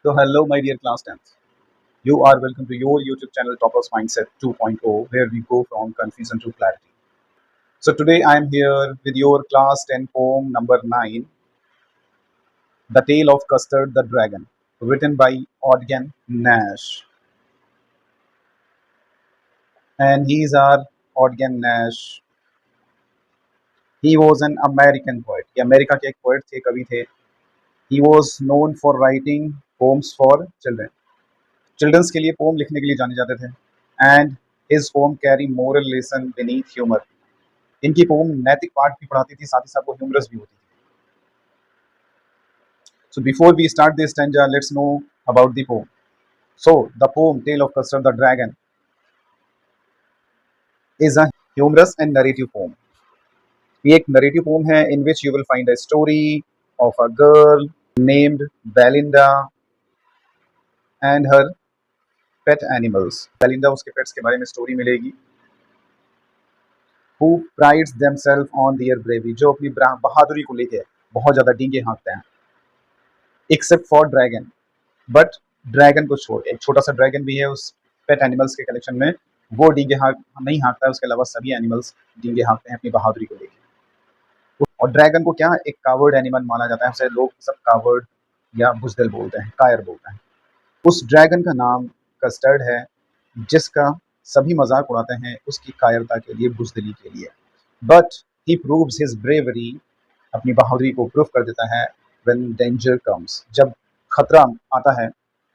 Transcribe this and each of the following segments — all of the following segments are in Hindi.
So hello my dear class 10th. You are welcome to your YouTube channel Toppers Mindset 2.0 where we go from confusion to clarity. So today I am here with your class 10 poem number 9, The Tale of Custard the Dragon, written by Ogden Nash. And he is our Ogden Nash. He was an American poet. ये अमेरिका के एक poet थे, कवि थे. He was known for writing poems for children. Childrens के लिए पोम लिखने के लिए जाने जाते थे. And his poem carry moral lesson beneath humour. इनकी पोम नैतिक पाठ भी पढ़ाती थी, साथ ही साथ वो ह्यूमरस भी होती थी. So before we start this stanza, let's know about the poem. So the poem tale of Custard the dragon is a humorous and narrative poem. ये एक नरेटिव पोम है in which you will find a story of a girl named Belinda and her pet animals. Belinda, उसके पेट्स के बारे में स्टोरी मिलेगी. who prides themselves on their bravery, जो अपनी बहादुरी को लेके बहुत ज़्यादा डींगे हाँकते हैं. Except for dragon, but dragon को छोड़ के एक छोटा सा ड्रैगन भी है उस पेट एनिमल्स के कलेक्शन में, वो डींगे नहीं हाँकता है. उसके अलावा सभी एनिमल्स डींगे हाँकते हैं अपनी बहादुरी को लेके. और ड्रैगन को क्या एक कावर्ड एनिमल माना जाता है, उसे लोग सब कावर्ड या बुजदिल बोलते हैं, कायर बोलते हैं. उस ड्रैगन का नाम कस्टर्ड है, जिसका सभी मजाक उड़ाते हैं उसकी कायरता के लिए, बुजदिली के लिए. But he proves his bravery, अपनी बहादुरी को प्रूव कर देता है. व्हेन डेंजर कम्स, जब खतरा आता है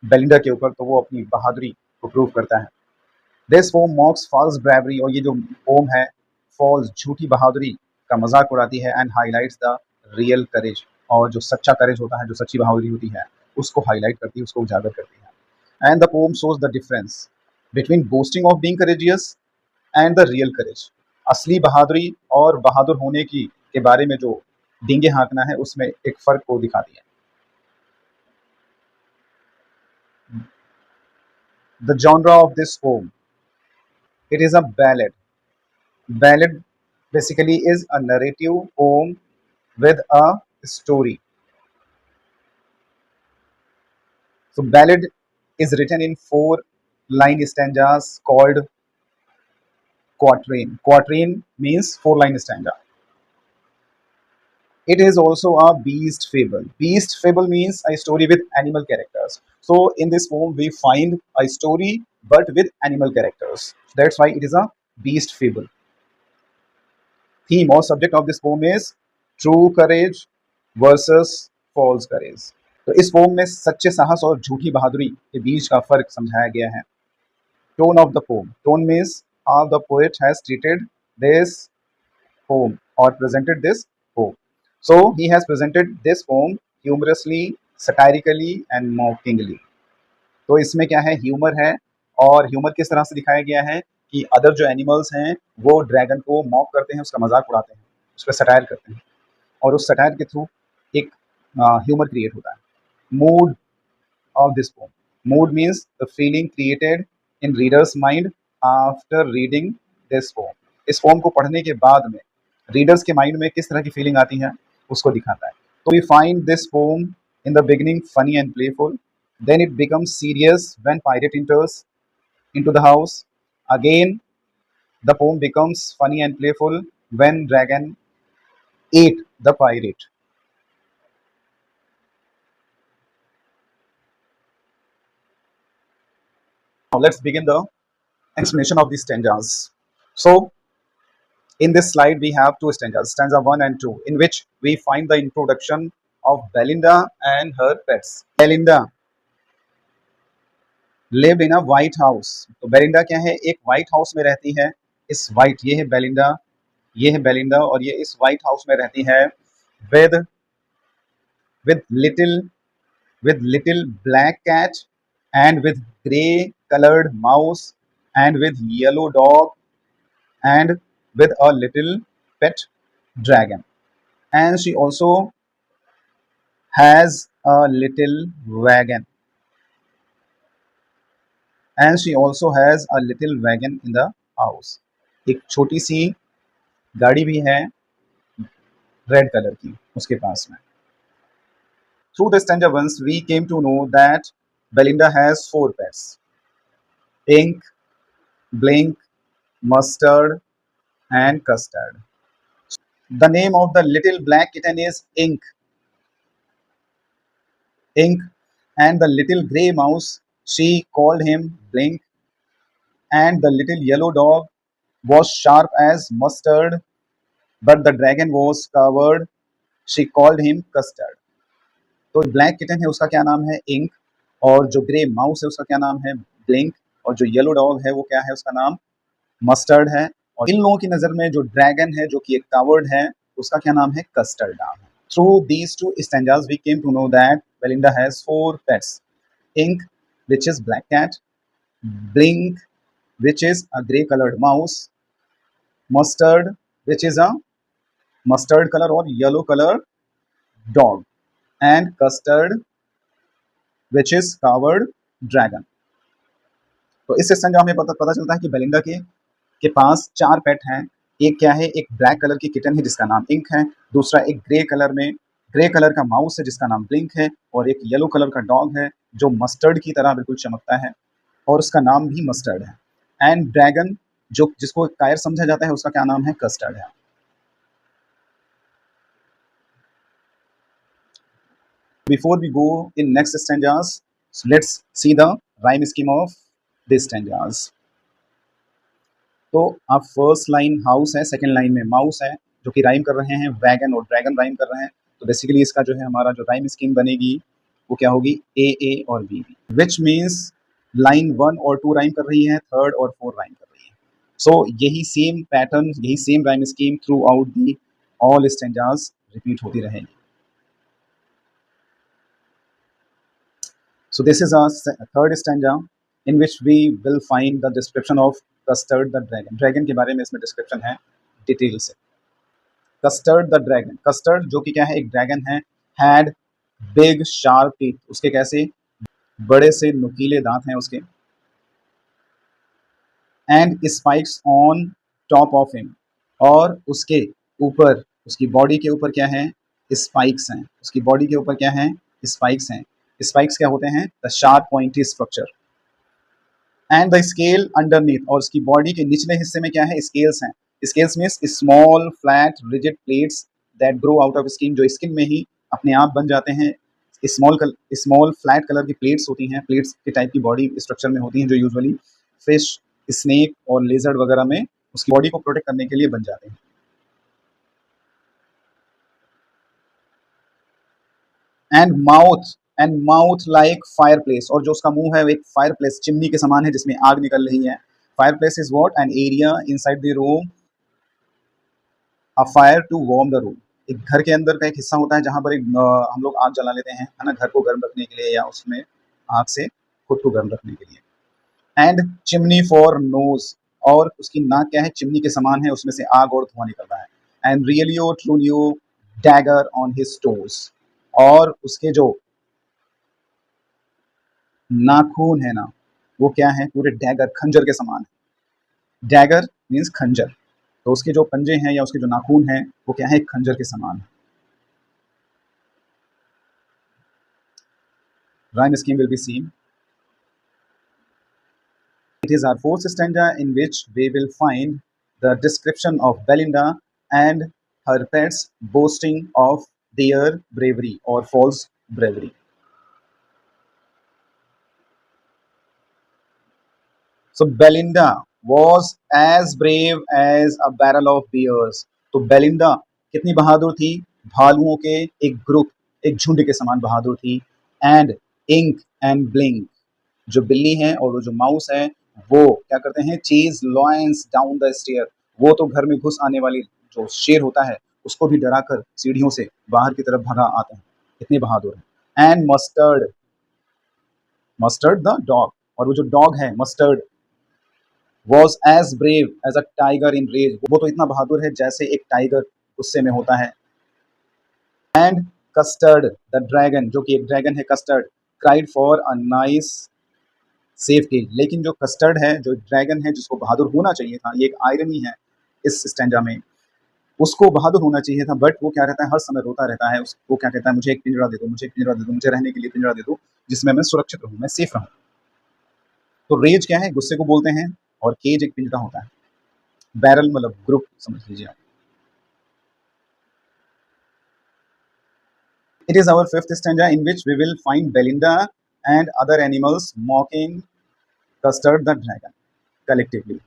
बेलिंडा के ऊपर, तो वो अपनी बहादुरी को प्रूव करता है. This poem mocks false bravery, और ये जो पोम है फॉल्स, झूठी बहादुरी का मजाक उड़ाती है. एंड हाईलाइट्स द रियल करेज, और जो सच्चा करेज होता है, जो सच्ची बहादुरी होती है, उसको हाईलाइट करती है, उसको उजागर करती है. And the poem shows the difference between boasting of being courageous and the real courage. असली बहादुरी और बहादुर होने की के बारे में जो डींगे हाँकना है, उसमें एक फर्क को दिखाती है. The genre of this poem, it is a ballad. Ballad basically is a narrative poem with a story. So ballad is written in 4-line stanzas called quatrain. Quatrain means 4-line stanza. It is also a beast fable. Beast fable means a story with animal characters. So in this poem we find a story but with animal characters. That's why it is a beast fable. Theme or subject of this poem is true courage versus false courage. तो इस पोम में सच्चे साहस और झूठी बहादुरी के बीच का फर्क समझाया गया है. Tone of the poem. Tone means how the poet has treated this poem or presented this poem. So he has presented this poem humorously, satirically and mockingly. तो इसमें क्या है, ह्यूमर है. और ह्यूमर किस तरह से दिखाया गया है कि अदर जो एनिमल्स हैं वो ड्रैगन को मॉक करते हैं, उसका मजाक उड़ाते हैं, उस पर सटायर करते हैं, और उस सटायर के थ्रू एक ह्यूमर क्रिएट होता है. Mood of this poem. Mood means the feeling created in reader's mind after reading this poem. इस poem को पढ़ने के बाद में readers के mind में किस तरह की feeling आती है, उसको दिखाता है. तो we find this poem in the beginning funny and playful. Then it becomes serious when pirate enters into the house. Again, the poem becomes funny and playful when dragon ate the pirate. Now let's begin the explanation of these stanzas. So in this slide we have two stanzas, stanza 1 and 2, in which we find the introduction of Belinda and her pets. Belinda lived in a white house. तो बेलिंडा क्या है, एक व्हाइट हाउस में रहती है. इस व्हाइट, ये है बेलिंडा, ये है बेलिंडा, और ये इस व्हाइट हाउस में रहती है with little black cat and with grey colored mouse and with yellow dog and with a little pet dragon. And she also has a little wagon. And she also has a little wagon in the house. एक छोटी सी गाड़ी भी है रेड कलर की उसके पास में. Through the stanza once we came to know that Belinda has four pets: Ink, Blink, Mustard, and Custard. The name of the little black kitten is Ink. Ink, and the little grey mouse, she called him Blink, and the little yellow dog was sharp as mustard, but the dragon was covered, she called him Custard. तो ब्लैक किटन है उसका क्या नाम है? इंक। और जो ग्रे माउस है उसका क्या नाम है? ब्लिंक। और जो येलो डॉग है वो क्या है? उसका नाम मस्टर्ड है। और इन लोगों की नज़र में जो ड्रैगन है जो कि एक कावर्ड है उसका क्या नाम है? कस्टर्ड नाम है। Through these two stanzas we came to know that Belinda has four pets: Ink, which is black cat; Blink, which is a grey colored mouse; Mustard, which is a mustard color or yellow color dog; and Custard, which is covered dragon. तो इस सेशन में हमें पता चलता है कि बेलिंडा के पास चार पेट हैं। एक क्या है? एक ब्लैक कलर की किटन है जिसका नाम इंक है। दूसरा एक ग्रे कलर का माउस है जिसका नाम ब्लिंक है। और एक येलो कलर का डॉग है जो मस्टर्ड की तरह बिल्कुल चमकता है और उसका नाम भी मस्टर्ड है। एंड ड्रैगन जो जिसको कायर समझा जाता है उसका क्या नाम है? कस्टर्ड है। Before we go in next stanzas, let's see the rhyme scheme of these stanzas. तो अब फर्स्ट लाइन हाउस है, सेकंड लाइन में माउस है जो कि राइम कर रहे हैं वैगन और ड्रैगन राइम कर रहे हैं। तो बेसिकली इसका जो है हमारा जो राइम स्कीम बनेगी वो क्या होगी? ए और बी, विच मीन्स लाइन 1 और 2 राइम कर रही है, थर्ड और 4 राइम कर रही है। सो यही सेम पैटर्न, यही same rhyme scheme through out the all stanzas repeat होती रहेगी। So this is our third stanza in which we will find the description of Custard the dragon. Dragon के बारे में इसमें description है डिटेल से। Custard the dragon. Custard जो कि क्या है? एक ड्रैगन है। Had big sharp teeth. उसके कैसे? बड़े से नुकीले दांत हैं उसके। And spikes on top of him. और उसके ऊपर, उसकी बॉडी के ऊपर क्या है? स्पाइक्स हैं। उसकी बॉडी के ऊपर क्या है? स्पाइक्स हैं। स्पाइक्स क्या होते हैं? The sharp pointy structure. And the scale underneath, और उसकी बॉडी के निचले हिस्से में क्या है? स्केल्स हैं। Scales means small flat rigid plates that grow out of skin, जो स्किन में ही अपने आप बन जाते हैं। स्मॉल फ्लैट कलर की प्लेट्स होती हैं, प्लेट्स के टाइप की बॉडी स्ट्रक्चर में होती हैं जो यूजुअली फिश, स्नेक और लेजर्ड वगैरह में उसकी बॉडी को प्रोटेक्ट करने के लिए बन जाते हैं। And mouth like fire place, और जो उसका मुंह है वो एक फायर प्लेस, चिमनी के समान है जिसमें आग निकल रही है। Fireplace is what? An area inside the room, a fire to warm the room. एक घर के अंदर का एक हिस्सा होता है जहां पर हम लोग आग जला लेते हैं, है ना, घर को गर्म रखने के लिए या उसमें आग से खुद को गर्म रखने के लिए। एंड चिमनी फॉर नोज, और उसकी नाक क्या है? चिमनी के समान है, उसमें से आग और धुआं निकल रहा है। And रियलियो ट्रूलियो dagger on his toes, और उसके जो नाखून है ना वो क्या है? पूरे डैगर, खंजर के समान है। डैगर मीन्स खंजर, तो उसके जो पंजे हैं या उसके जो नाखून हैं वो क्या है? एक खंजर के समान है। Rhyme scheme will be seen. It is our fourth stanza in which we will find the description of Belinda and her pets boasting of their bravery or false bravery. So Belinda was as brave as a barrel of beers. तो बेलिंडा कितनी बहादुर थी? भालुओं के एक ग्रुप, एक झुंड के समान बहादुर थी। एंड इंक एंड ब्लिंक, जो बिल्ली है और वो जो माउस है वो क्या करते हैं? Chase lions down the stair, वो तो घर में घुस आने वाली जो शेर होता है उसको भी डराकर सीढ़ियों से बाहर की तरफ भगा आते हैं। कितने बहादुर हैं। And mustard, mustard the dog, और वो जो डॉग है mustard was as brave as a tiger in rage, वो तो इतना बहादुर है जैसे एक टाइगर गुस्से में होता है। एंड कस्टर्ड द ड्रैगन, जो कि एक ड्रैगन है custard, cried for a nice safety, लेकिन जो कस्टर्ड है, जो ड्रैगन है जिसको बहादुर होना चाहिए था, ये एक आयरनी है इस स्टैंजा में, उसको बहादुर होना चाहिए था बट वो क्या रहता है? हर समय रोता रहता है। वो क्या कहता है? मुझे एक पिंजरा दे दो, मुझे एक पिंजरा दे दो, मुझे रहने के लिए पिंजरा दे दो। जिसमें मैं सुरक्षित रहूं, मैं सेफ रहूं। तो रेज क्या है, गुस्से को बोलते हैं, और केज एक पिंजरा होता है। बैरल मतलब ग्रुप समझ लीजिए आप। It is our fifth stanza in which we will find Belinda and other animals mocking Custard the dragon collectively.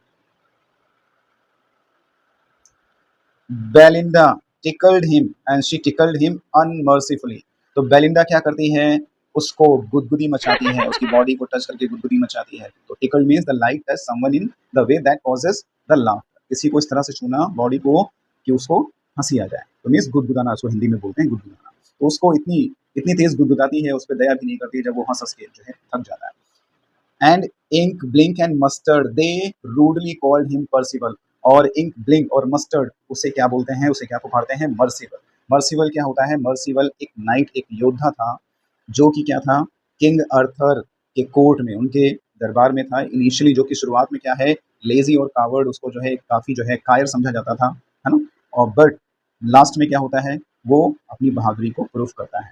Belinda tickled him and she tickled him unmercifully. तो बेलिंडा क्या करती है, उसको गुदगुदी मचाती है, उसकी बॉडी को टच करके गुदगुदी मचाती है। तो tickled means the like touch someone in the way that causes the laugh, किसी को इस तरह से छूना बॉडी को कि उसको हंसी आ जाए। तो मीन्स गुदगुदाना, उसको हिंदी में बोलते हैं गुदगुदाना। तो उसको इतनी इतनी तेज गुदगुदाती है, उस पर दया भी नहीं करती जब वो हंस हंस के जो है थक जाता है। And Ink Blink and Mustard they rudely called him Percival. और इंक ब्लिंक और मस्टर्ड उसे क्या बोलते हैं, उसे क्या पुकारते हैं, मर्सिबल। मर्सिबल क्या होता है, मर्सिबल एक नाइट, एक योद्धा था, जो कि क्या था, किंग अर्थर के कोर्ट में, उनके दरबार में था इनिशियली, जो कि शुरुआत में क्या है, लेजी और कावर्ड, उसको जो है काफी जो है कायर समझा जाता था, है ना। और बट लास्ट में क्या होता है, वो अपनी बहादुरी को प्रूफ करता है।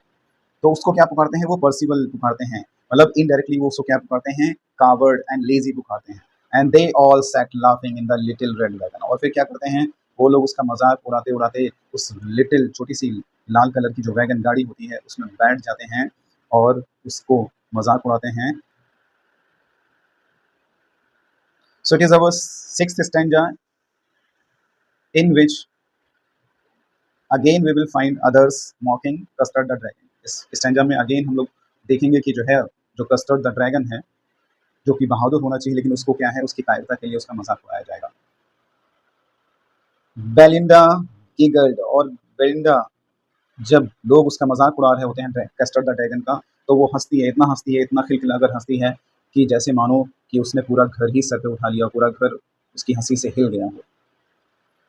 तो उसको क्या पुकारते हैं, वो पर्सिबल पुकारते हैं, मतलब इनडायरेक्टली वो उसको क्या पुकारते हैं, कावर्ड एंड लेजी पुकारते हैं। And they all sat laughing in the little red dragon. और फिर क्या करते हैं, वो लोग उसका मजाक उड़ाते उड़ाते उस लिटिल छोटी सी लाल कलर की जो वैगन गाड़ी होती है उसमें बैठ जाते हैं और उसको मजाक उड़ाते हैं। So it is our sixth stanza in which again we will find others mocking Custard the dragon. इस स्टैंजा में अगेन हम लोग देखेंगे कि जो है, जो कस्टर्ड द ड्रैगन है, जो कि बहादुर होना चाहिए, लेकिन उसको क्या है, उसकी कायरता के लिए उसका मजाक उड़ाया जाएगा। बेलिंडा गिगल्ड, और बेलिंडा जब लोग उसका मजाक उड़ा रहे होते हैं कस्टर्ड द ड्रैगन का, तो वो हंसती है, इतना हंसती है, इतना खिलखिलाकर हंसती है कि जैसे मानो कि उसने पूरा घर ही सर पे उठा लिया, पूरा घर उसकी हंसी से हिल गया हो।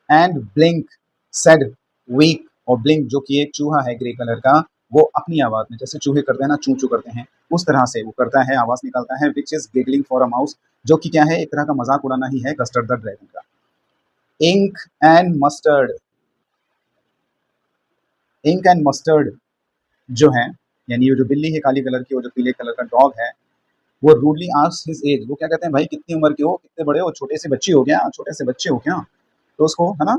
एंड ब्लिंक सेड वीक, और ब्लिंक जो कि एक चूहा है ग्रे कलर का, वो अपनी आवाज में, जैसे चूहे करते हैं ना, चू चू करते हैं, उस तरह से वो करता है, आवाज निकालता है, which is giggling for a mouse, जो कि क्या है, एक तरह का मजाक उड़ाना ही है कस्टर्ड द ड्रैगन का। Ink and Mustard, Ink and Mustard जो है, यानी ये जो बिल्ली है काली कलर की, वो जो पीले कलर का डॉग है, वो रूडली आस्क्ड हिज एज, वो क्या कहते हैं, भाई कितनी उम्र के हो, कितने बड़े हो, छोटे से बच्ची हो क्या, छोटे से बच्चे हो क्या। तो उसको है ना,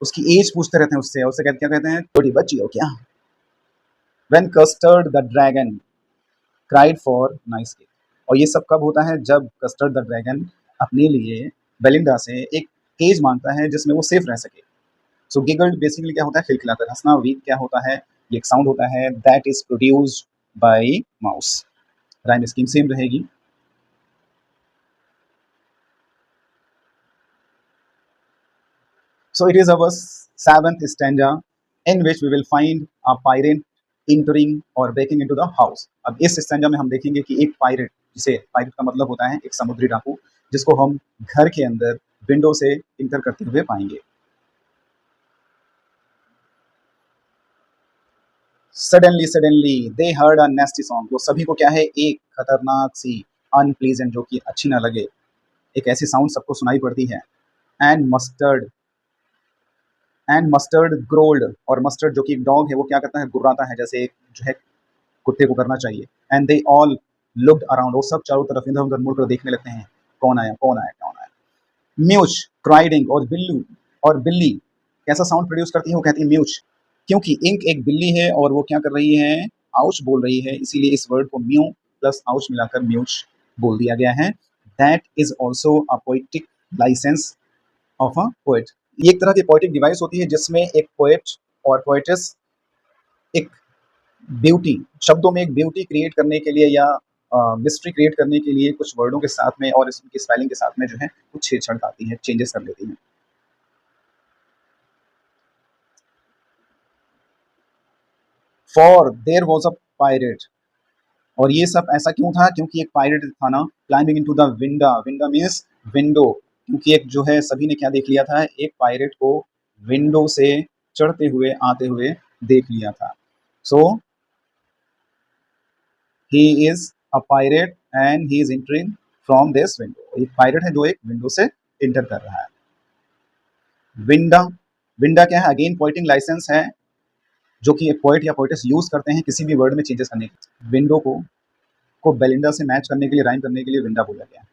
उसकी एज पूछते रहते हैं उससे, और उससे क्या कहते हैं, छोटी बच्ची हो क्या। When custard the dragon cried for nice cake, और ये सब कब होता है, जब कस्टर्ड द ड्रैगन अपने लिए बेलिंडा से एक केज मांगता है जिसमें वो सेफ रह सके। सो गिगल्ड बेसिकली क्या होता है, खिलखिलाकर हंसना। वीक क्या होता है, ये एक साउंड होता है that is produced by mouse. Rhyme scheme same रहेगी। So it is our seventh stanza in which we will find a pirate entering or breaking into the house. अब इस स्टैंजा में हम देखेंगे कि एक पायरेट, जिसे पायरेट का मतलब होता है एक समुद्री डाकू, जिसको हम घर के अंदर विंडो से इंटर करते हुए पाएंगे। Suddenly they heard a नेस्टी song, वो सभी को क्या है, एक खतरनाक सी अनप्लीजेंट, जो कि अच्छी ना लगे, एक ऐसी साउंड सबको सुनाई पड़ती है। And mustard, and mustard growled, और मस्टर्ड जो कि एक डॉग है, वो क्या करता है, गुर्राता है, जैसे एक जो है कुत्ते को करना चाहिए। And they all looked around, वो सब चारों तरफ इधर उधर मुड़कर देखने लगते हैं, कौन आया कौन आया कौन आया। म्यूच क्राइडिंग, और बिल्लू, और बिल्ली कैसा साउंड प्रोड्यूस करती है, वो कहती है म्यूच, क्योंकि इंक एक बिल्ली है और वो क्या कर रही है, आउच बोल रही है, इसीलिए इस वर्ड को म्यू प्लस आउच मिलाकर म्यूच बोल दिया गया है। That is also a poetic licence of a poet, ये एक तरह की पोएटिक डिवाइस होती है जिसमें एक पोएट और पोएटिस एक ब्यूटी, शब्दों में एक ब्यूटी क्रिएट करने के लिए, या मिस्ट्री क्रिएट करने के लिए कुछ वर्डों के साथ में और इसकी स्पेलिंग के साथ में जो है कुछ छेड़छाड़ आती है, चेंजेस कर लेती है। For their was a pirate, और ये सब ऐसा क्यों था, क्योंकि एक पायरेट था ना, climbing into the winda, winda means window, क्योंकि एक जो है सभी ने क्या देख लिया था, एक पायरेट को विंडो से चढ़ते हुए आते हुए देख लिया था। So he is a pirate and he is entering from this window, एक पायरेट है जो एक विंडो से इंटर कर रहा है। विंडा, विंडा क्या है, अगेन पोइटिंग लाइसेंस है, जो कि एक पोइट या पोइटिस यूज करते हैं किसी भी वर्ड में चेंजेस करने के। विंडो को को बेलिंडा से मैच करने के लिए, राइम करने के लिए विंडा बोला गया।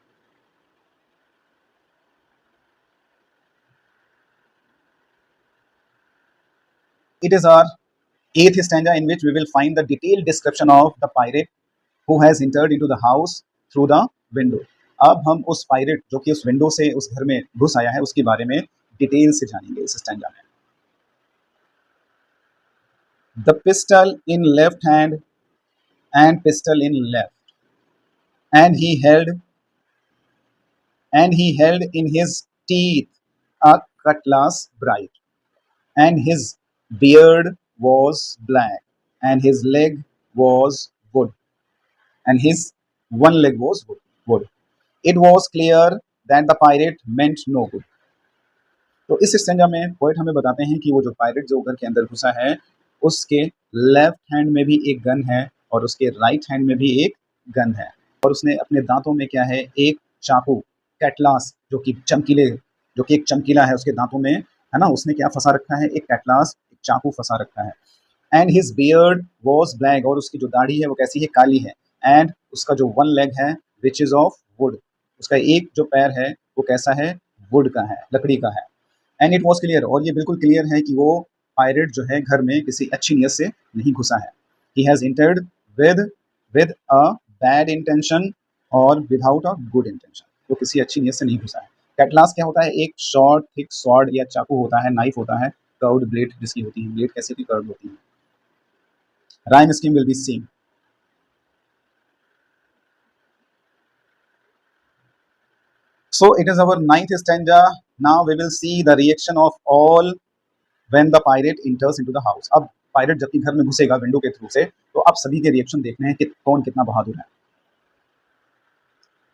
It is our eighth stanza in which we will find the detailed description of the pirate who has entered into the house through the window. अब हम उस पायरेट जो कि उस विंडो से उस घर में घुस आया है उसके बारे में डिटेल से जानेंगे इस स्टैंजा में। The pistol in left hand and pistol in left, and he held in his teeth a cutlass bright, and his beard was black, and his leg was wood, and his one leg was wood. It was clear that the pirate meant no good. तो इस स्टेंजा में पोएट हमें बताते हैं कि वो जो पायरेट जो घर के अंदर घुसा है उसके लेफ्ट हैंड में भी एक गन है और उसके राइट हैंड में भी एक गन है, और उसने अपने दांतों में क्या है, एक चाकू कैटलास जो कि एक चमकीला है उसके दांतों में, है ना, उसने क्या फंसा रखा है, एक कैटलास, एक चाकू फंसा रखा है। And his beard was black, और उसकी जो दाढ़ी है वो कैसी है, काली है। एंड उसका जो वन लेग है विच इज ऑफ वुड, उसका एक जो पैर है वो कैसा है, वुड का है, लकड़ी का है। एंड इट वॉज क्लियर, और ये बिल्कुल क्लियर है कि वो पायरेट जो है घर में किसी अच्छी नीयत से नहीं घुसा है। He has entered with a bad intention और विदाउट अ गुड इंटेंशन, वो किसी अच्छी नीयत से नहीं घुसा है। कैटलास क्या होता है, एक शॉर्ट थिक स्वॉर्ड या चाकू होता है, नाइफ होता है, कर्व्ड ब्लेड जिसकी होती है, ब्लेड कैसी होती है, कर्व्ड होती है। Rhyme scheme will be seen. So it is our ninth stanza. Now we will see the reaction of all when the pirate enters into the house. अब पायरेट जब घर में घुसेगा विंडो के थ्रू से, तो अब सभी के रिएक्शन देखने हैं कि कौन कितना बहादुर है।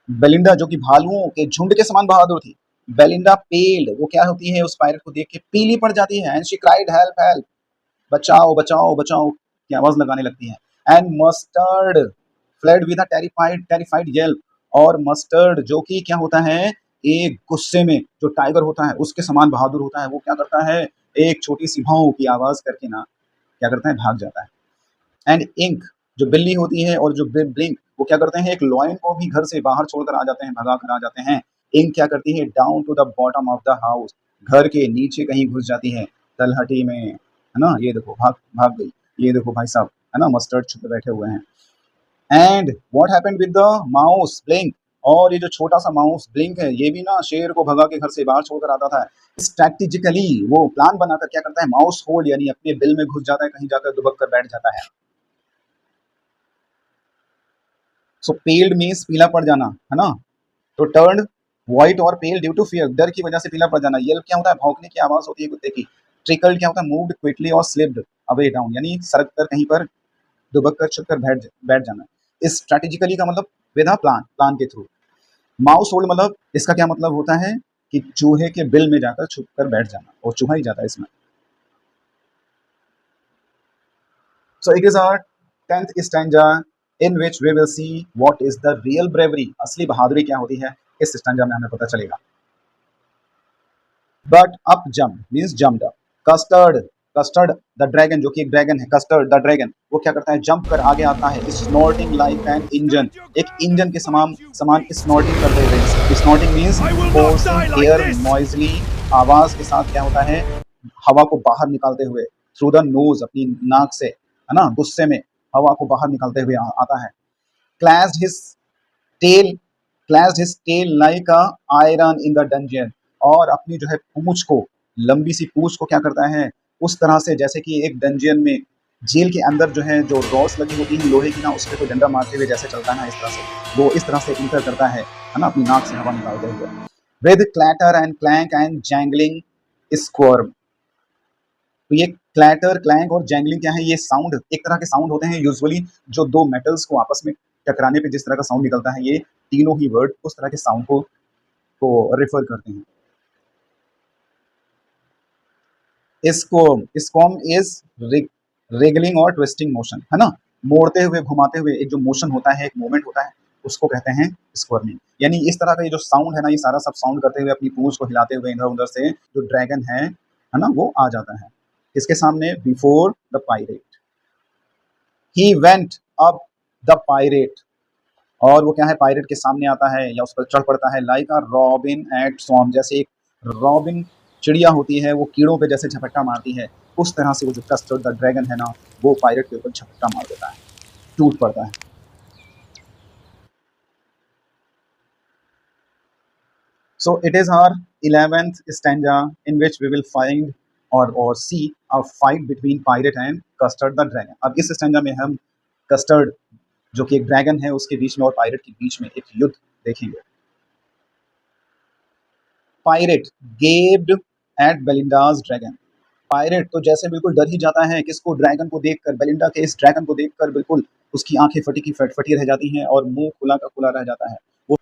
बेलिंडा जो कि भालुओं के झुंड के समान बहादुर थी, बेलिंडा पेल्ड, वो क्या होती है, उस पायरेट को देख के पीली पड़ जाती है। And she cried help help, बचाओ बचाओ बचाओ की आवाज लगाने लगती है। And mustard fled with a terrified Yelp, और मस्टर्ड जो कि क्या होता है, एक गुस्से में जो टाइगर होता है उसके समान बहादुर होता है, वो क्या करता है, एक छोटी सी भाव की आवाज करके ना क्या करता है, भाग जाता है। एंड इंक जो बिल्ली होती है और जो ब्लिंक, वो क्या करते हैं, एक लॉयन को भी घर से बाहर छोड़कर आ जाते हैं, भगा कर आ जाते हैं। इंक क्या करती है, down to the bottom of the house, घर के नीचे कहीं घुस जाती है, तलहटी में, है ना, ये देखो भाग गई, ये देखो भाई साहब, है ना, मस्टर्ड छुपे बैठे हुए हैं। And what happened with the mouse blink, और ये जो छोटा सा माउस ब्लिंक है ये भी ना शेर को भगा के घर से बाहर छोड़कर आता था। स्ट्रैटेजिकली वो प्लान बनाकर क्या करता है, माउस होल्ड यानी अपने बिल में घुस जाता है, कहीं जाकर दुबक कर बैठ जाता है। सो पेल्ड मीन्स पीला पड़ जाना, है ना, तो टर्न व्हाइट और पेल ड्यू टू फियर, डर की वजह से पीला पड़ जाना। येल्प क्या होता है, भौंकने की आवाज होती है कुत्ते की। ट्रिकल्ड क्या होता है, मूव्ड क्विकली और स्लिप्ड अवे डाउन, यानी सड़क पर कहीं पर दुबक कर छुप कर बैठ जाना। इस स्ट्रैटेजिकली का मतलब विद प्लान के थ्रू। माउस होल्ड मतलब इसका क्या मतलब होता है कि चूहे के बिल में जाकर छुप कर बैठ जाना, और चूहा ही जाता है इसमें। So it is our 10th stanza in which we will see what is the real bravery, असली बहादुरी क्या होती है, इस स्टैंजा में हमें पता चलेगा। But up jumped means jumped up. Custard the dragon, जो कि एक ड्रैगन है, कस्टर्ड द ड्रैगन, वो क्या करता है, जंप कर आगे आता है, स्नॉर्टिंग लाइक एन इंजन, एक इंजन के समान स्नॉर्टिंग करते हुए। स्नॉर्टिंग मींस फोर्सिंग एयर नॉइजली, आवाज के साथ क्या होता है, हवा को बाहर निकालते हुए, थ्रू द नोज, अपनी नाक से, है ना, गुस्से में हवा को बाहर निकालते हुए आता है। Clashed his tail like a iron in the dungeon, और अपनी जो है पूंछ को, लंबी सी पूंछ को क्या करता है, उस तरह से जैसे कि एक डंजियन में, जेल के अंदर जो है जो रॉड्स लगी होती है लोहे की ना, उस पर कोई डंडा मारते हुए जैसे चलता है ना, इस तरह से वो इस तरह से इंटर करता है ना, अपनी नाक से हवा निकालते हुए। With clatter and clank and jangling squirm, तो ये क्लैटर क्लैंक और जैंगलिंग क्या है, ये साउंड एक तरह के साउंड होते हैं यूजुअली, जो दो मेटल्स को आपस में टकराने पे जिस तरह का साउंड निकलता है, ये तीनों ही वर्ड उस तरह के साउंड को रेफर करते हैं। स्क्वॉर्म इज रेगलिंग और ट्विस्टिंग मोशन, है ना, मोड़ते हुए घुमाते हुए एक जो मोशन होता है, एक मूवमेंट होता है, उसको कहते हैं स्क्वर्मिंग। यानी इस तरह का ये जो साउंड है ना, ये सारा सब साउंड करते हुए अपनी पूंछ को हिलाते हुए इधर उधर से जो ड्रैगन है ना, वो आ जाता है इसके सामने। Before the pirate he went up the pirate, और वो क्या है, पायरेट के सामने आता है या उस पर चढ़ पड़ता है, like a robin at swarm, जैसे एक रॉबिन चिड़िया होती है वो कीड़ों पे जैसे झपट्टा मारती है, उस तरह से वो जो कस्टर्ड द ड्रैगन है ना, वो पायरेट के ऊपर झपट्टा मार देता है, टूट पड़ता है। So it is our 11th stanza in which we will find or see a fight between pirate and custard the dragon. अब इस स्टैंजा में हम कस्टर्ड जो कि एक ड्रैगन है उसके बीच में और पायरेट के बीच में एक युद्ध देखेंगे। Pirate gaped at Belinda's dragon. Pirate तो जैसे बिल्कुल डर ही जाता है किसको, ड्रैगन को देखकर, बेलिंडा के इस ड्रैगन को देखकर बिल्कुल उसकी आंखें फटी की फटी रह जाती हैं और मुंह खुला का खुला रह जाता है। वो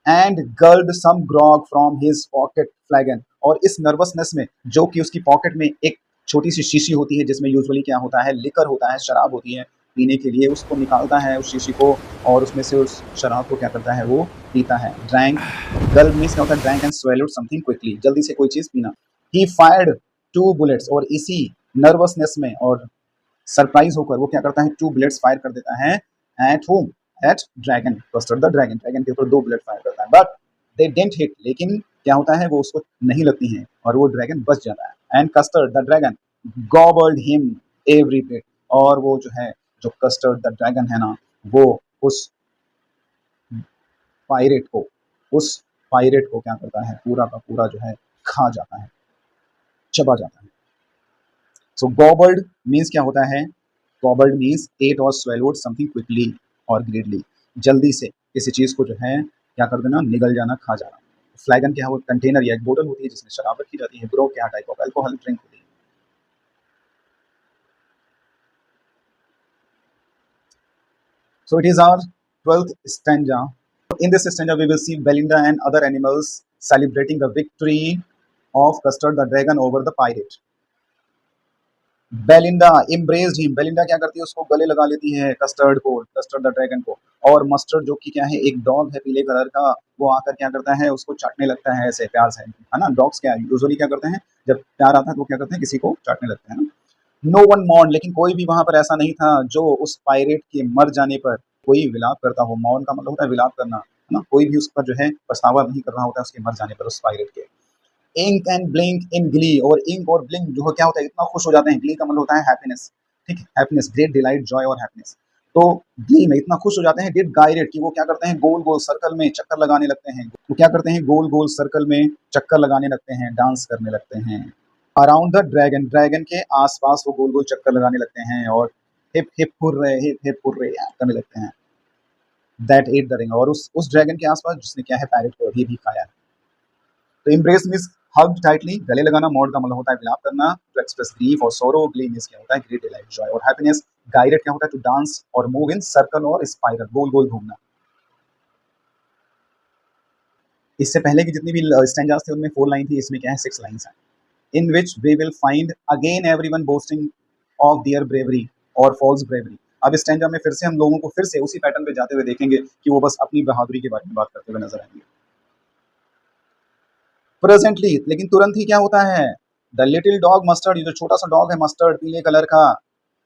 एंड गल्ड सम ग्रॉग फ्रॉम हिज पॉकेट फ्लैगन, और इस नर्वसनेस में जो कि उसकी पॉकेट में एक छोटी सी शीशी होती है जिसमें यूजुअली क्या होता है, लिकर होता है, शराब होती है पीने के लिए, उसको निकालता है उस शीशी को और उसमें से उस शराब को क्या करता है वो पीता है। ड्रैंक, गल्ड मीन्स क्या होता है, drank and swallowed something quickly, जल्दी से कोई चीज पीना। ही फायर्ड 2 बुलेट्स, और इसी नर्वसनेस में और सरप्राइज होकर वो क्या करता है, 2 बुलेट्स फायर कर देता है। At home, at dragon, Custard the dragon, dragon के ऊपर 2 बुलेट फायर करता है, बट दे डेंट हिट, लेकिन क्या होता है वो उसको नहीं लगती हैं और वो ड्रैगन बच जाता है। And custard the dragon गॉबल्ड him every bit, और वो जो है, जो कस्टर्ड द ड्रैगन है ना, वो उस पायरेट को, उस पायरेट को क्या करता है, पूरा का पूरा जो है खा जाता है, चबा जाता है। सो गॉबल्ड मीन्स क्या होता है, गॉबल्ड मीन्स एट और स्वेलोड समथिंग क्विकली और ग्रेडली, जल्दी से किसी चीज को जो है क्या कर देना, निगल जाना, खा जाना। फ्लैगन क्या है, वो कंटेनर या एक बोतल होती है जिसमें शराब रखी जाती है। ग्रो क्या टाइप ऑफ अल्कोहल ड्रिंक होती है। So it is our 12th stanza. In this stanza, we will see Belinda and other animals celebrating the victory of Custard the dragon over the pirate. Belinda इम्ब्रेस्ड him, Belinda क्या करती है, उसको गले लगा लेती है कस्टर्ड को, कस्टर्ड द ड्रैगन को। और मस्टर्ड जो कि क्या है, एक डॉग है पीले कलर का, वो आकर क्या करता है, उसको चाटने लगता है ऐसे प्यार से, है ना। डॉग्स क्या यूजुअली क्या करते हैं, जब प्यार आता है तो क्या करते हैं, किसी को चाटने लगते हैं ना। नो वन मॉर्न, लेकिन कोई भी वहां पर ऐसा नहीं था जो उस पायरेट के मर जाने पर कोई विलाप करता हो। मौन का मतलब होता है विलाप करना, है ना। कोई भी उस पर जो है पछतावा नहीं कर रहा होता है उसके मर जाने पर, उस पायरेट के। Ink and Blink in glee, और इंक और ब्लिंक जो क्या होता है, इतना खुश हो जाते हैं। ग्ली का मतलब होता है हैप्पीनेस, ठीक है, हैप्पीनेस, ग्रेट डिलाइट, जॉय और हैप्पीनेस। तो ग्ली में इतना खुश हो जाते हैं, डिड गाइडेड, कि वो क्या करते हैं, गोल गोल सर्कल में चक्कर लगाने लगते हैं। वो क्या करते हैं, गोल गोल सर्कल में चक्कर लगाने लगते हैं, डांस करने लगते हैं। अराउंड द ड्रैगन, ड्रैगन के आसपास वो गोल गोल चक्कर लगाने लगते हैं और hip hip hurray, hip hip hurray करने लगते हैं। दैट एट द रिंग, और उस ड्रैगन के आसपास जिसने क्या है, पैरेट को अभी भी खाया है। तो इम्ब्रेस मीन्स हग्ड टाइटली, गले लगाना। मॉड का मतलब होता है विलाप करना। टू एक्सप्रेस ग्रीफ और सोरो। ग्ली मीन्स क्या होता है, ग्रेट डिलाइट, जॉय और हैप्पीनेस। गाइडेड क्या होता है, टू डांस और मूव इन सर्कल और स्पाइरल, गोल गोल घूमना। इससे पहले की जितनी भी स्टैंजास थे उनमें 4 लाइन थी, इसमें क्या है 6 लाइन्स हैं। In which we will find again everyone boasting of their bravery और फॉल्स ब्रेवरी। अब इस स्टैंजा में फिर से हम लोगों को फिर से उसी पैटर्न पे जाते हुए देखेंगे कि वो बस अपनी बहादुरी के बारे में बात करते हुए नजर आएंगे। प्रेजेंटली, लेकिन तुरंत ही क्या होता है, द लिटिल डॉग मस्टर्ड, ये जो छोटा सा डॉग है मस्टर्ड पीले कलर का,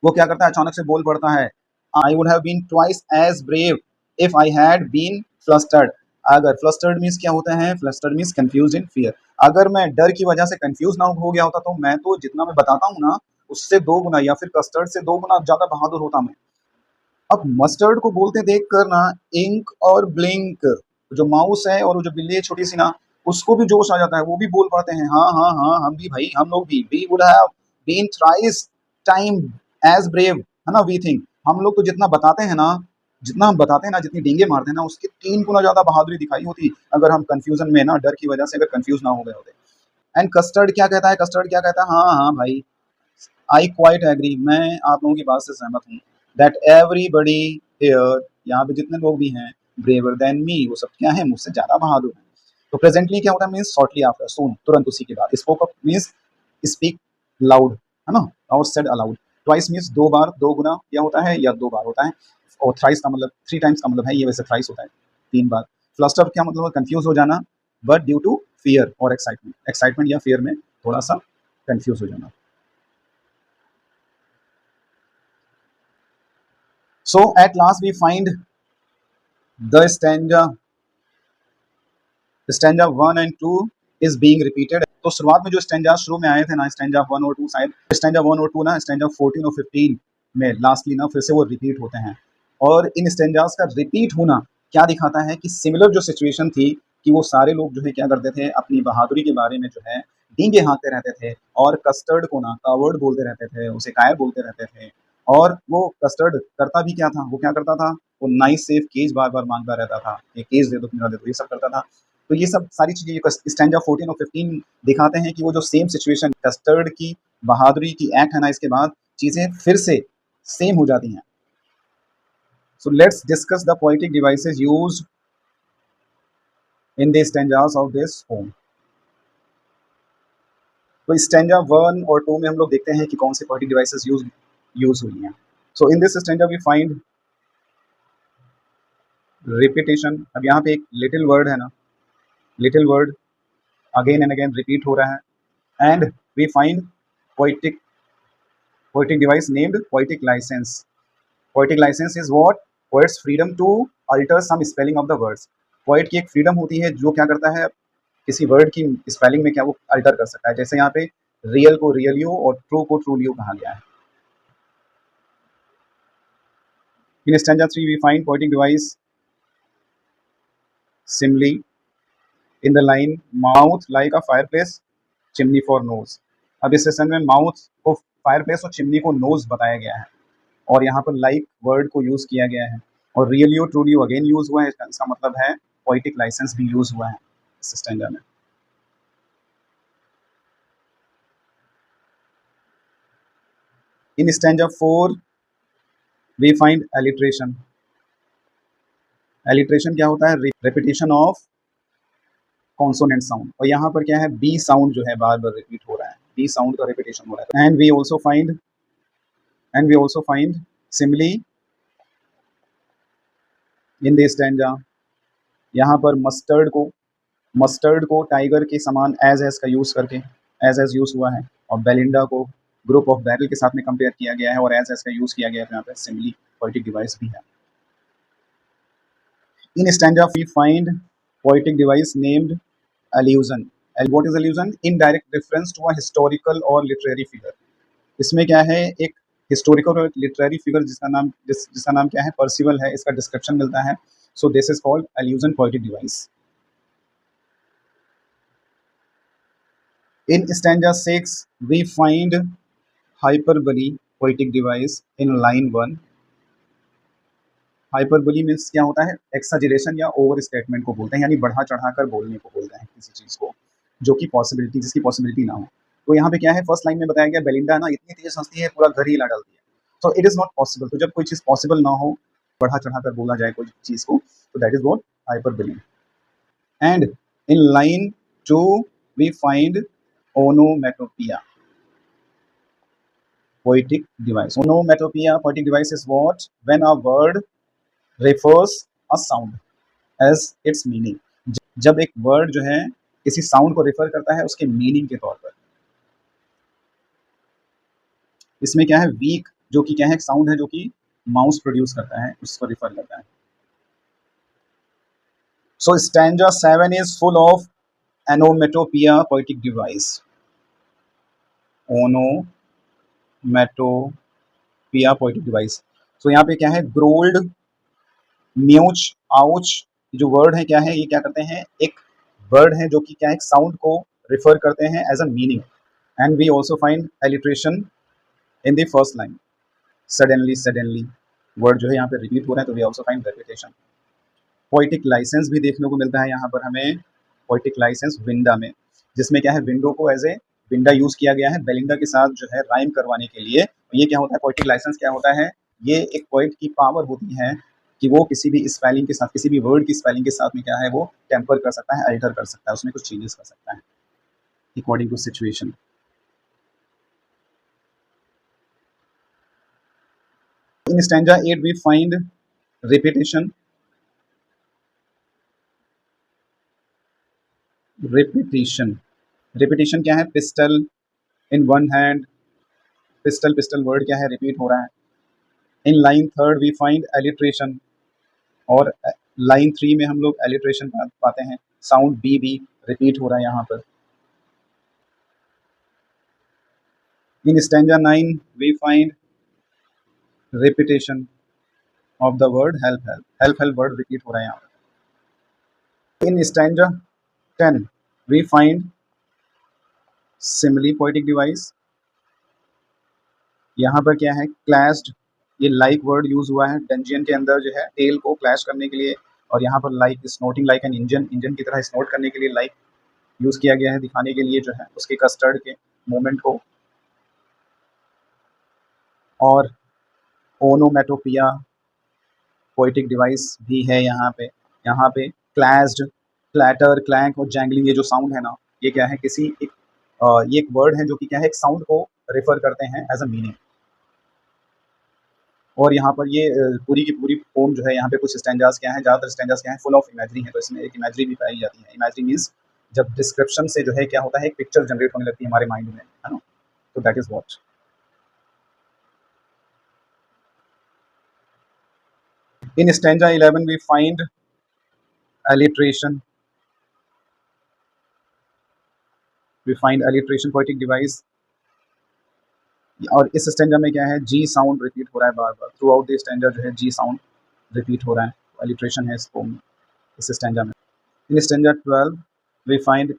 वो क्या करता है, अचानक से बोल पड़ता है, I would have been twice as brave if I had been flustered. अगर, फ्लस्टर्ड मीन्स क्या होता है, flustered means confuse in fear. अगर मैं डर की वजह से कंफ्यूज ना हो गया होता तो मैं तो जितना मैं बताता हूँ ना, उससे 2 गुना या फिर कस्टर्ड से 2 गुना ज्यादा बहादुर होता मैं। अब मस्टर्ड को बोलते देख कर ना, इंक और ब्लिंक, जो माउस है और वो जो बिल्ली है छोटी सी ना, उसको भी जोश आ जाता है, वो भी बोल पाते हैं, हाँ हाँ हाँ, हम भी भाई, हम लोग भी, we would have been thrice time as brave, है ना। वी थिंक, हम लोग तो जितना बताते हैं ना, जितना हम बताते हैं ना, जितनी डींगे मारते हैं ना, उसके 3 गुना ज्यादा बहादुरी दिखाई होती अगर हम कंफ्यूजन में ना, डर की वजह से अगर कंफ्यूज ना हो गए होते। एंड कस्टर्ड क्या कहता है, कस्टर्ड क्या कहता है, हाँ हाँ भाई, आई क्वाइट एग्री, मैं आप लोगों की बात से सहमत हूँ। दैट एवरीबडी हियर, यहाँ पे जितने लोग भी हैं, ब्रेवर देन मी, वो सब क्या है, मुझसे ज्यादा बहादुर हैं। तो प्रेजेंटली क्या होता है, मीन्स शॉर्टली आफ्टर, सून, तुरंत उसी के बाद। Spoke up means speak loud, है ना, और सेड अलाउड। ट्वाइस मीन्स 2 बार, 2 गुना क्या होता है, या 2 बार होता है। और थ्राइस का मतलब 3 टाइम्स का मतलब है, ये वैसे थ्राइस होता है 3 बार। फ्लस्टर क्या मतलब है, कंफ्यूज हो जाना, बट ड्यू टू फियर और एक्साइटमेंट, एक्साइटमेंट या फियर में थोड़ा सा कंफ्यूज हो जाना। So at last we find the stanza 1 and 2 is being repeated. तो शुरुआत में जो स्टैंजा शुरू में आए थे ना, स्टैंजा 1 और 2, शायद स्टैंजा 1 और 2 ना स्टैंजा 14 और 15 में लास्टली ना फिर से वो रिपीट होते हैं। और इन स्टैंजास का रिपीट होना क्या दिखाता है कि सिमिलर जो सिचुएशन थी कि वो सारे लोग जो है क्या करते थे, अपनी बहादुरी के बारे में जो है डींगे हाँकते रहते थे और कस्टर्ड को ना कावर्ड बोलते रहते थे, उसे कायर बोलते रहते थे। और वो कस्टर्ड करता भी क्या था, वो क्या करता था, वो नाइस सेफ केज बार बार मांगता रहता था, ये केज दे दो, मेरा दे दो, ये सब करता था। तो ये सब सारी चीजें स्टैंजा 14 और 15 दिखाते हैं कि वो जो सेम सिचुएशन कस्टर्ड की बहादुरी की एक्ट है ना, इसके बाद चीजें फिर से सेम हो जाती हैं। So let's discuss the poetic devices used in the stanzas of this poem. तो स्टैंजा 1 और 2 में हम लोग देखते हैं कि कौन से पोएटिक डिवाइसेस यूज हुई हैं। So in this stanza we find repetition. अब यहाँ पे एक लिटिल वर्ड है ना, little word again and again repeat हो रहा है। And we find poetic device named poetic license. Poetic license is what? Poet's freedom to alter some spelling of the words. Poet की एक फ्रीडम होती है जो क्या करता है, किसी वर्ड की स्पेलिंग में क्या वो अल्टर कर सकता है। जैसे यहाँ पे रियल को रियलियो और ट्रू को ट्रूलियो कहा गया है। In stanza 3 we find poetic device simile in the line mouth like a fireplace chimney for nose. अब इस सेशन में माउथ को फायरप्लेस और चिमनी को नोज बताया गया है और यहाँ पर लाइक वर्ड को यूज किया गया है और रियलियो ट्रूलियो अगेन यूज हुआ है। इसका मतलब है पोएटिक लाइसेंस भी यूज हुआ है इस स्टैंजा में। In stanza 4 we find alliteration. Alliteration क्या होता है? Repetition of consonant sound. और यहाँ पर क्या है, बी साउंड जो है बार बार रिपीट हो रहा है, बी साउंड का रिपीटेशन हो रहा है। And we also find simile in the stanza. यहाँ पर मस्टर्ड को टाइगर के समान एज का यूज करके एज यूज हुआ है और बेलिंडा को ग्रुप ऑफ बैरल के साथ में कंपेयर किया गया है और एज का यूज किया गया है। यहाँ पे सिमिली पोएटिक डिवाइस भी है। In stanza we find poetic device named allusion. What is allusion? Indirect reference to a historical or literary figure. इसमें क्या है, एक हिस्टोरिकल और लिटरेरी फिगर जिसका नाम क्या है, पर्सिवल है, इसका डिस्क्रिप्शन मिलता है। So this is called allusion poetic device. In stanza 6 we find hyperbole poetic device in line 1. Hyperbole means क्या होता है, एक्साजरेशन या ओवर स्टेटमेंट को बोलते हैं, यानी बढ़ा चढ़ाकर बोलने को बोलते हैं किसी चीज को जो कि जिसकी पॉसिबिलिटी ना हो। तो यहाँ पे क्या है, फर्स्ट लाइन में बताया गया बेलिंडा ना इतनी तेज हंसती है पूरा घर ही हिला डालती है। तो इट इज नॉट पॉसिबल। तो जब कोई चीज पॉसिबल ना हो, बढ़ा चढ़ाकर बोला जाए कोई चीज को, तो that is what hyperbole. And in line 2 we find onomatopoeia poetic device. Onomatopoeia poetic device is what? When a word refers a sound as its meaning. जब एक वर्ड जो है किसी साउंड को रिफर करता है उसके मीनिंग के तौर पर। इसमें क्या है, वीक जो कि क्या है, साउंड है जो कि माउस प्रोड्यूस करता है, उसको रिफर करता है। So stanza 7 is full of onomatopoeia poetic device. onomatopoeia poetic device. So यहाँ पे क्या है, ग्रोल्ड, म्यूच, आउच जो वर्ड है क्या है, ये क्या करते हैं, एक वर्ड है जो कि क्या है, एक साउंड को रिफर करते हैं as a meaning. And we also find alliteration in the first line. Suddenly word जो है यहाँ पे रिपीट हो रहा है, तो we also find repetition. Poetic licence भी देखने को मिलता है यहाँ पर हमें, पोएटिक लाइसेंस विंडा में, जिसमें क्या है, विंडो को एज ए विंडा यूज किया गया है बेलिंडा के साथ जो है राइम करवाने के लिए। ये क्या होता है, पोएटिक लाइसेंस क्या होता है, ये एक पोएट की पावर होती है कि वो किसी भी स्पेलिंग के साथ, किसी भी वर्ड की स्पेलिंग के साथ में क्या है, वो टेम्पर कर सकता है, अल्टर कर सकता है, उसमें कुछ चेंजेस कर सकता है according to situation. In stanza 8 we find repetition. Repetition क्या है, pistol in one hand, pistol word क्या है, रिपीट हो रहा है। In line 3 we find alliteration, और लाइन 3 में हम लोग एलिट्रेशन पाते हैं, साउंड बी भी रिपीट हो रहा है यहाँ पर। In stanza 9 we find repetition of the word help help, help help word repeat हो रहा है यहाँ पर। In stanza 10 we find simile poetic device. यहाँ पर क्या है, क्लैश्ड, ये लाइक वर्ड यूज हुआ है डंजियन के अंदर जो है टेल को क्लैश करने के लिए, और यहाँ पर like snorting like an engine, engine की तरह स्नोट करने के लिए लाइक यूज किया गया है, दिखाने के लिए जो है उसके कस्टर्ड के मूवमेंट को। और ओनोमेटोपिया पोएटिक डिवाइस भी है यहाँ पे। यहाँ पे क्लैश्ड, क्लैटर, क्लैंक और जैंगलिंग, ये जो साउंड है ना, ये क्या है, किसी एक ये एक वर्ड है जो कि क्या है, एक साउंड को रेफर करते हैं एज अ मीनिंग। और यहाँ पर ये पूरी की पूरी पोम जो है, यहाँ पे कुछ स्टैंजास क्या है, ज़्यादातर स्टैंजास क्या है, फुल ऑफ इमेजरी है, तो इसमें एक इमेजरी भी पाई जाती है। इमेजरी मीन्स जब डिस्क्रिप्शन से जो है क्या होता है, एक पिक्चर जनरेट होने लगती है हमारे माइंड में, है ना, तो that is what. In stanza 11 we find alliteration, we find alliteration poetic device। और इस स्टैंजा में क्या है, जी साउंड रिपीट हो रहा है बार बार थ्रू आउट द स्टैंजा, जो है जी साउंड रिपीट हो रहा है, alliteration है इसको इस स्टैंजा में। In stanza 12 we find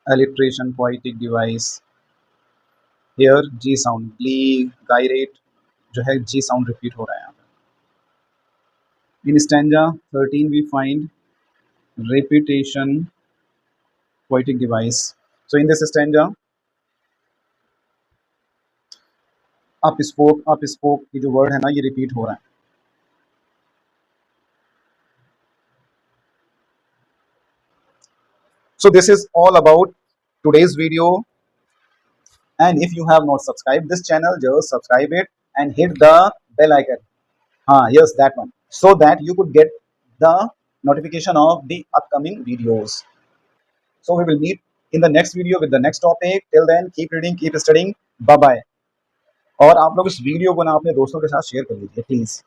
alliteration poetic device, here G sound, glee, gyrate, जो है जी साउंड रिपीट हो रहा है यहाँ पे। In stanza 13 we find repetition poetic device, so in this stanza up spoke ये जो वर्ड है ना, ये रिपीट हो रहा है। So this is all about today's video, and if you have not subscribed this channel, just subscribe it and hit the bell icon, yes, that one, so that you could get the notification of the upcoming videos. So we will meet in the next video with the next topic. Till then, keep reading, keep studying. Bye bye. और आप लोग इस वीडियो को ना अपने दोस्तों के साथ शेयर कर लीजिए प्लीज।